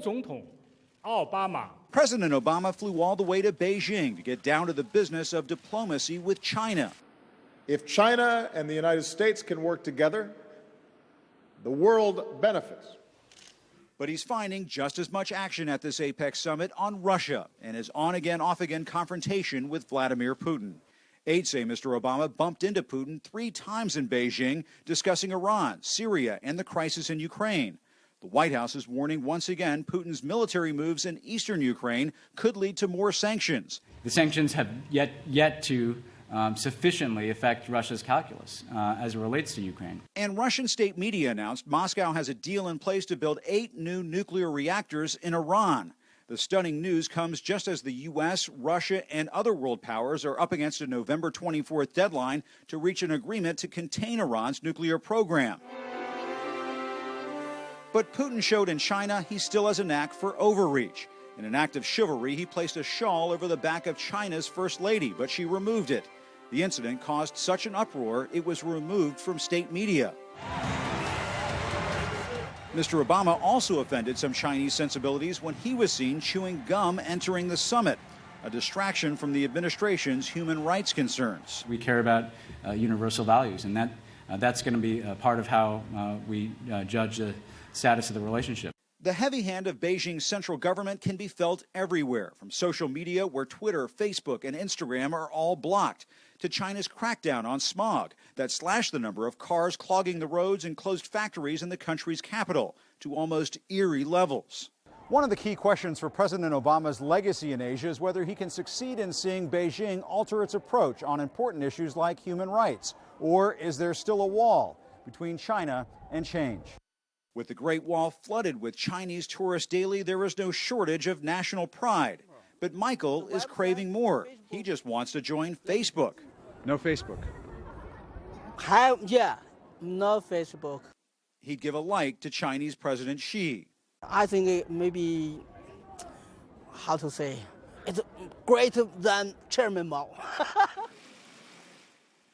总统奥巴马 President Obama flew all the way to Beijing to get down to the business of diplomacy with China. If China and the United States can work together, the world benefits. But he's finding just as much action at this APEC summit on Russia and his on-again, off-again confrontation with Vladimir Putin. Aides say Mr. Obama bumped into Putin 3 times in Beijing, discussing Iran, Syria, and the crisis in Ukraine. The White House is warning once again Putin's military moves in eastern Ukraine could lead to more sanctions. The sanctions have yet to sufficiently affect Russia's calculus as it relates to Ukraine. And Russian state media announced Moscow has a deal in place to build 8 new nuclear reactors in Iran. The stunning news comes just as the U.S., Russia, and other world powers are up against a November 24th deadline to reach an agreement to contain Iran's nuclear program. But Putin showed in China he still has a knack for overreach. In an act of chivalry, he placed a shawl over the back of China's first lady, but she removed it. The incident caused such an uproar, it was removed from state media. Mr. Obama also offended some Chinese sensibilities when he was seen chewing gum entering the summit, a distraction from the administration's human rights concerns. We care about universal values, and that's going to be a part of how we judge the status of the relationship. The heavy hand of Beijing's central government can be felt everywhere, from social media, where Twitter, Facebook, and Instagram are all blocked, to China's crackdown on smog that slashed the number of cars clogging the roads and closed factories in the country's capital to almost eerie levels. One of the key questions for President Obama's legacy in Asia is whether he can succeed in seeing Beijing alter its approach on important issues like human rights, or is there still a wall between China and change? With the Great Wall flooded with Chinese tourists daily, there is no shortage of national pride. But Michael is craving more. He just wants to join Facebook. No Facebook. No Facebook. He'd give a like to Chinese President Xi. I think it maybe, how to say, it's greater than Chairman Mao.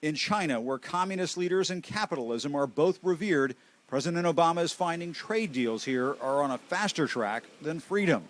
In China, where communist leaders and capitalism are both revered, President Obama is finding trade deals here are on a faster track than freedom.